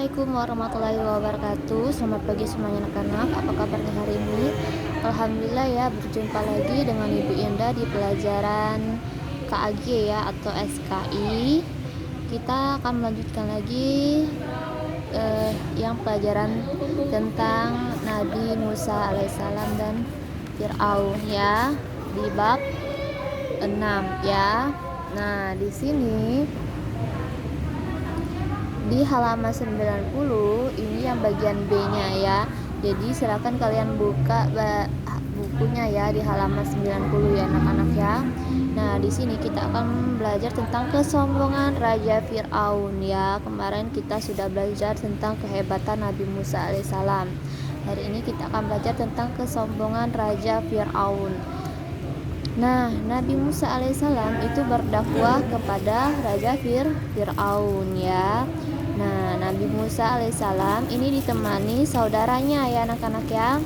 Assalamualaikum warahmatullahi wabarakatuh. Selamat pagi semuanya anak-anak. Apa kabarnya hari ini? Alhamdulillah ya, berjumpa lagi dengan Ibu Indah di pelajaran KAG ya, atau SKI. Kita akan melanjutkan lagi yang pelajaran tentang Nabi Musa alaihissalam dan Fir'aun ya, di bab 6 ya. Nah, di sini di halaman 90 ini yang bagian B-nya ya. Jadi silakan kalian buka bukunya ya di halaman 90 ya anak-anak ya. Nah, di sini kita akan belajar tentang kesombongan Raja Fir'aun ya. Kemarin kita sudah belajar tentang kehebatan Nabi Musa alaihissalam. Hari ini kita akan belajar tentang kesombongan Raja Fir'aun. Nah, Nabi Musa alaihissalam itu berdakwah kepada Raja Fir'aun ya. Nah, Nabi Musa alaihissalam ini ditemani saudaranya ya anak-anak ya,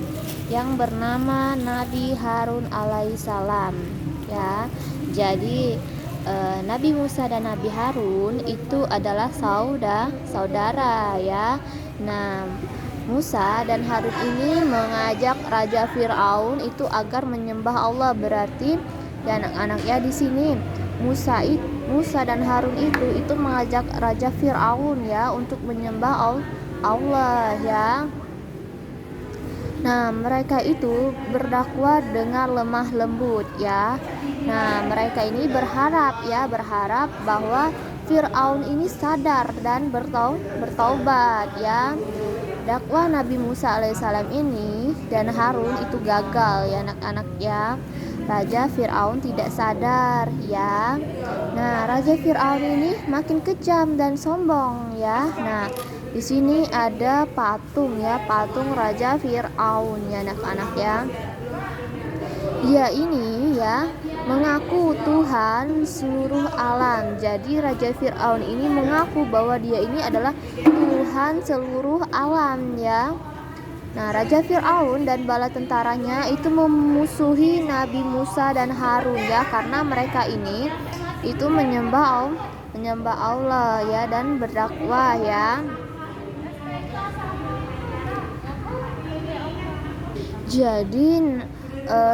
yang bernama Nabi Harun alaihissalam ya. Jadi Nabi Musa dan Nabi Harun itu adalah saudara ya. Nah, Musa dan Harun ini mengajak Raja Fir'aun itu agar menyembah Allah. Berarti ya anak-anak ya, di sini Musa dan Harun itu mengajak Raja Fir'aun ya untuk menyembah Allah ya. Nah, mereka itu berdakwah dengan lemah lembut ya. Nah, mereka ini berharap bahwa Fir'aun ini sadar dan bertaubat ya. Dakwah Nabi Musa alaihissalam ini dan Harun itu gagal ya anak-anak ya. Raja Fir'aun tidak sadar ya. Nah, Raja Fir'aun ini makin kejam dan sombong ya. Nah, di sini ada patung Raja Fir'aun ya anak-anak ya. Dia ini ya mengaku Tuhan seluruh alam. Jadi Raja Fir'aun ini mengaku bahwa dia ini adalah Tuhan seluruh alam ya. Nah, Raja Fir'aun dan bala tentaranya itu memusuhi Nabi Musa dan Harun ya, karena mereka ini itu menyembah Allah ya dan berdakwah ya. Jadi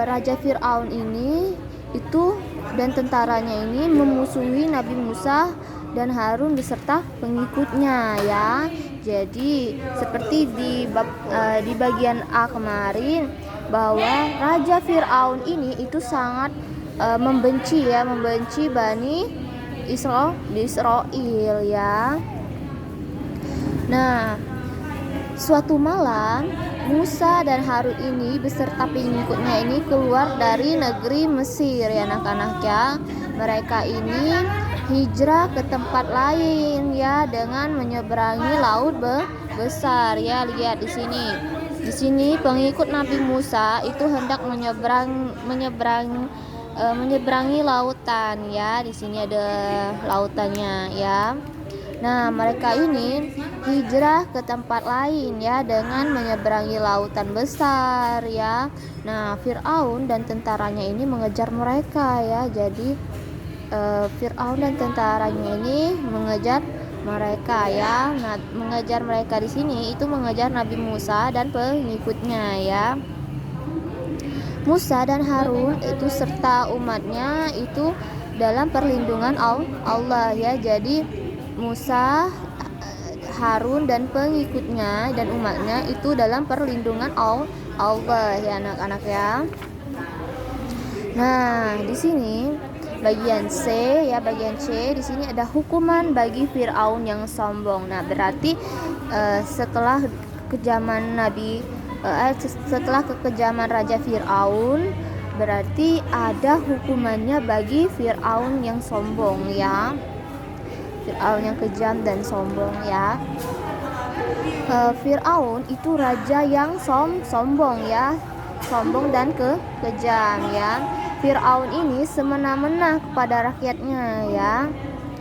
Raja Fir'aun ini itu dan tentaranya ini memusuhi Nabi Musa dan Harun beserta pengikutnya ya. Jadi seperti di bagian A kemarin, bahwa Raja Fir'aun ini itu sangat membenci Bani Israel ya. Nah, suatu malam Musa dan Harun ini beserta pengikutnya ini keluar dari negeri Mesir ya anak-anak ya. Mereka ini hijrah ke tempat lain ya dengan menyeberangi laut besar ya. Lihat di sini. Di sini pengikut Nabi Musa itu hendak menyeberangi lautan ya. Di sini ada lautannya ya. Nah, mereka ini hijrah ke tempat lain ya dengan menyeberangi lautan besar ya. Nah, Fir'aun dan tentaranya ini mengejar mereka ya. Jadi Fir'aun dan tentaranya ini mengejar mereka ya. Nah, mengejar mereka di sini itu mengejar Nabi Musa dan pengikutnya ya. Musa dan Harun itu serta umatnya itu dalam perlindungan Allah ya. Jadi Musa, Harun dan pengikutnya dan umatnya itu dalam perlindungan Allah ya anak-anak ya. Nah, di sini bagian C di sini ada hukuman bagi Fir'aun yang sombong. Nah, berarti setelah kekejaman Raja Fir'aun, berarti ada hukumannya bagi Fir'aun yang sombong ya. Fir'aun yang kejam dan sombong ya. Fir'aun itu raja yang sombong ya, sombong dan kejam ya. Fir'aun ini semena-mena kepada rakyatnya ya.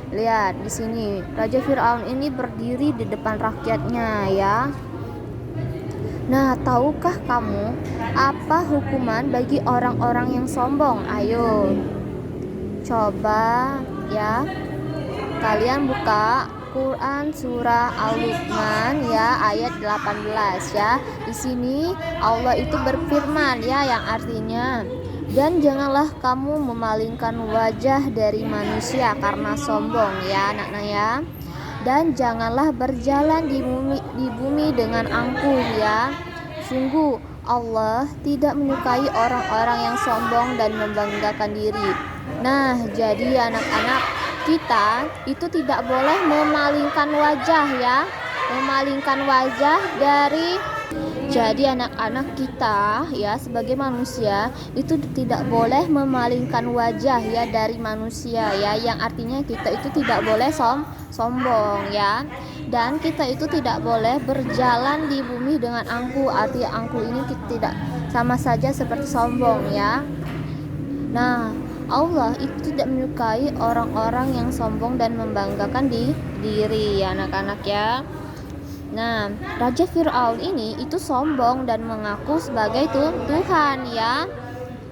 Lihat di sini, Raja Fir'aun ini berdiri di depan rakyatnya ya. Nah, tahukah kamu apa hukuman bagi orang-orang yang sombong? Ayo, coba ya. Kalian buka Al-Qur'an surah Al-Luqman ya ayat 18 ya. Di sini Allah itu berfirman ya yang artinya, dan janganlah kamu memalingkan wajah dari manusia karena sombong ya anak-anak ya. Dan janganlah berjalan di bumi dengan angkuh ya. Sungguh Allah tidak menyukai orang-orang yang sombong dan membanggakan diri. Nah, jadi anak-anak, kita itu tidak boleh memalingkan wajah ya. Memalingkan wajah dari Jadi anak-anak kita ya sebagai manusia itu tidak boleh memalingkan wajah ya dari manusia ya, yang artinya kita itu tidak boleh sombong ya. Dan kita itu tidak boleh berjalan di bumi dengan angkuh. Arti angkuh ini kita tidak sama saja seperti sombong ya. Nah, Allah itu tidak menyukai orang-orang yang sombong dan membanggakan diri ya anak-anak ya. Nah, Raja Fir'aun ini itu sombong dan mengaku sebagai Tuhan ya.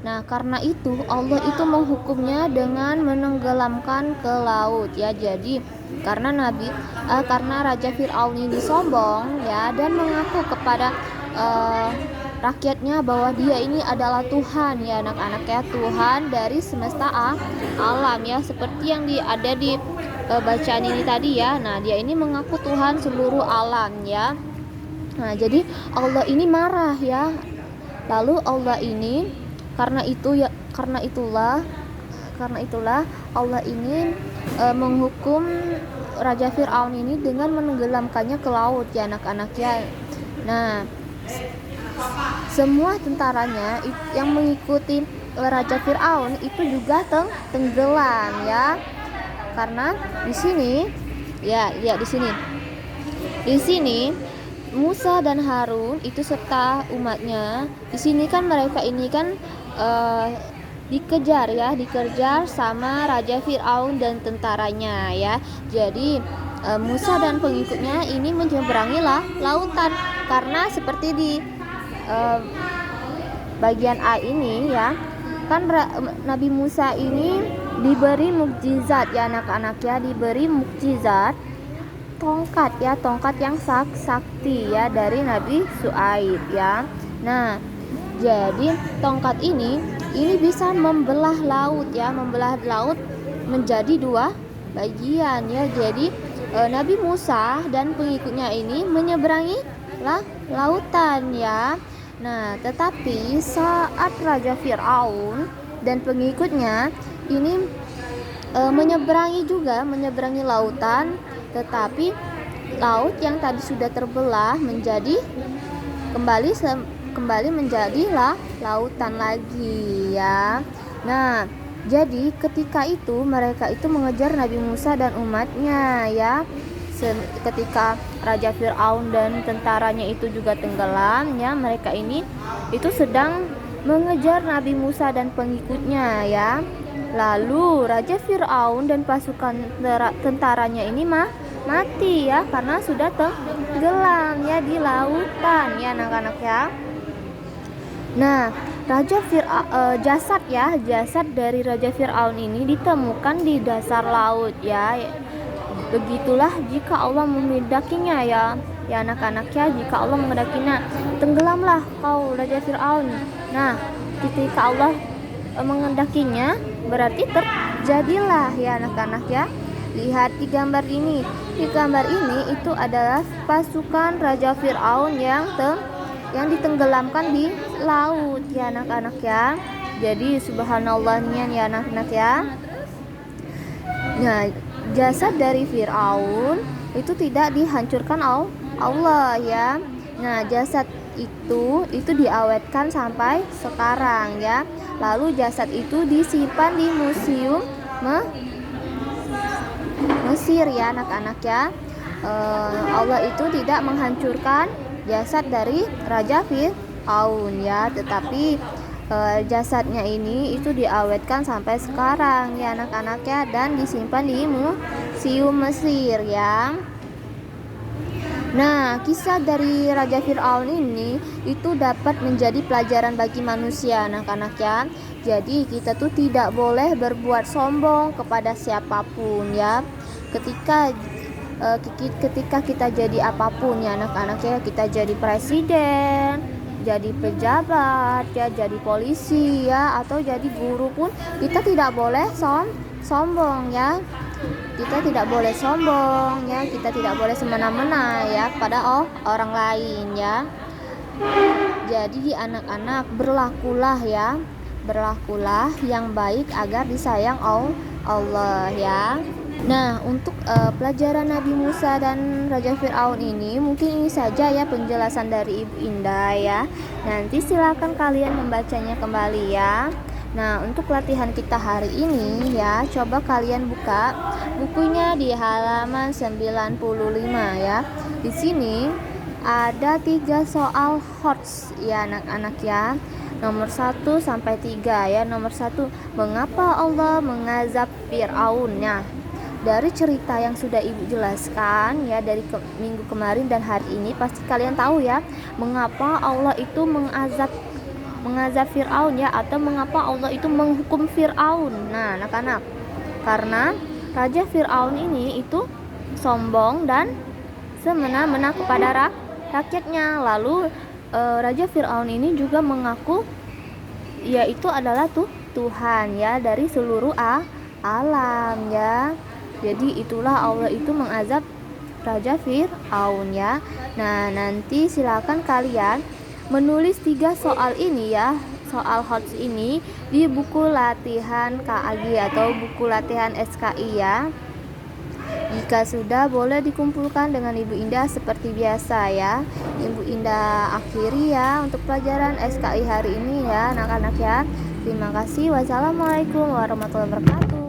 Nah, karena itu Allah itu menghukumnya dengan menenggelamkan ke laut ya. Jadi karena Raja Fir'aun ini sombong ya dan mengaku kepada rakyatnya bahwa dia ini adalah Tuhan ya anak-anak ya, Tuhan dari semesta alam ya, seperti yang ada di bacaan ini tadi ya. Nah, dia ini mengaku Tuhan seluruh alam ya. Nah, jadi Allah ini marah ya. Lalu Allah ini karena itulah Allah ini menghukum Raja Fir'aun ini dengan menenggelamkannya ke laut ya anak-anak ya. Nah, semua tentaranya yang mengikuti Raja Fir'aun itu juga tenggelam ya. Karena di sini di sini Musa dan Harun itu serta umatnya. Di sini kan mereka ini kan dikejar sama Raja Fir'aun dan tentaranya ya. Jadi Musa dan pengikutnya ini menyeberangi lautan, karena seperti di bagian A ini ya, kan Nabi Musa ini diberi mukjizat ya anak-anak ya, diberi mukjizat tongkat yang sakti ya dari Nabi Syuaib ya. Nah, jadi tongkat ini bisa membelah laut menjadi dua bagian ya. Jadi Nabi Musa dan pengikutnya ini menyeberangi lautan ya. Nah, tetapi saat Raja Fir'aun dan pengikutnya ini menyeberangi lautan, tetapi laut yang tadi sudah terbelah menjadi kembali menjadi lautan lagi ya. Nah, jadi ketika itu mereka itu mengejar Nabi Musa dan umatnya ya. Ketika Raja Fir'aun dan tentaranya itu juga tenggelam ya, mereka ini itu sedang mengejar Nabi Musa dan pengikutnya ya. Lalu Raja Fir'aun dan pasukan tentaranya ini mati ya, karena sudah tenggelam ya di lautan ya anak-anak ya. Nah, jasad dari Raja Fir'aun ini ditemukan di dasar laut ya. Begitulah jika Allah menghendakinya ya anak-anak ya, jika Allah menghendakinya, tenggelamlah kau Raja Fir'aun. Nah, ketika Allah menghendakinya berarti terjadilah ya anak-anak ya. Lihat di gambar ini. Di gambar ini itu adalah pasukan Raja Fir'aun yang ditenggelamkan di laut ya anak-anak ya. Jadi subhanallahnya ya anak-anak ya. Nah, jasad dari Fir'aun itu tidak dihancurkan Allah ya. Nah, jasad itu diawetkan sampai sekarang ya. Lalu jasad itu disimpan di museum Mesir ya anak-anak ya. Allah itu tidak menghancurkan jasad dari Raja Fir'aun ya, tetapi jasadnya ini itu diawetkan sampai sekarang ya anak-anak ya, dan disimpan di museum Mesir ya. Nah, kisah dari Raja Fir'aun ini itu dapat menjadi pelajaran bagi manusia anak-anak ya. Jadi kita tuh tidak boleh berbuat sombong kepada siapapun ya. Ketika ketika kita jadi apapun ya anak-anak ya, kita jadi presiden, jadi pejabat ya, jadi polisi ya, atau jadi guru pun kita tidak boleh sombong ya. Kita tidak boleh sombong ya, kita tidak boleh semena-mena ya pada orang lain ya. Jadi anak-anak berlakulah yang baik agar disayang Allah ya. Nah, untuk pelajaran Nabi Musa dan Raja Fir'aun ini mungkin ini saja ya penjelasan dari Ibu Indah ya. Nanti silakan kalian membacanya kembali ya. Nah, untuk latihan kita hari ini ya, coba kalian buka bukunya di halaman 95 ya. Di sini ada 3 soal HOTS ya anak-anak ya. Nomor 1 sampai 3 ya. Nomor 1, mengapa Allah mengazab Fir'aun? Nah, dari cerita yang sudah Ibu jelaskan ya dari minggu kemarin dan hari ini, pasti kalian tahu ya mengapa Allah itu mengazab Fir'aun ya, atau mengapa Allah itu menghukum Fir'aun. Nah, anak-anak, karena Raja Fir'aun ini itu sombong dan semena-mena kepada rakyatnya. Lalu Raja Fir'aun ini juga mengaku yaitu adalah Tuhan ya dari seluruh alam ya. Jadi itulah Allah itu mengazab Raja Fir'aun ya. Nah, nanti silakan kalian menulis 3 soal ini ya, soal HOTS ini di buku latihan KAG atau buku latihan SKI ya. Jika sudah, boleh dikumpulkan dengan Ibu Indah seperti biasa ya. Ibu Indah akhiri ya untuk pelajaran SKI hari ini ya anak-anak ya. Terima kasih. Wassalamualaikum warahmatullahi wabarakatuh.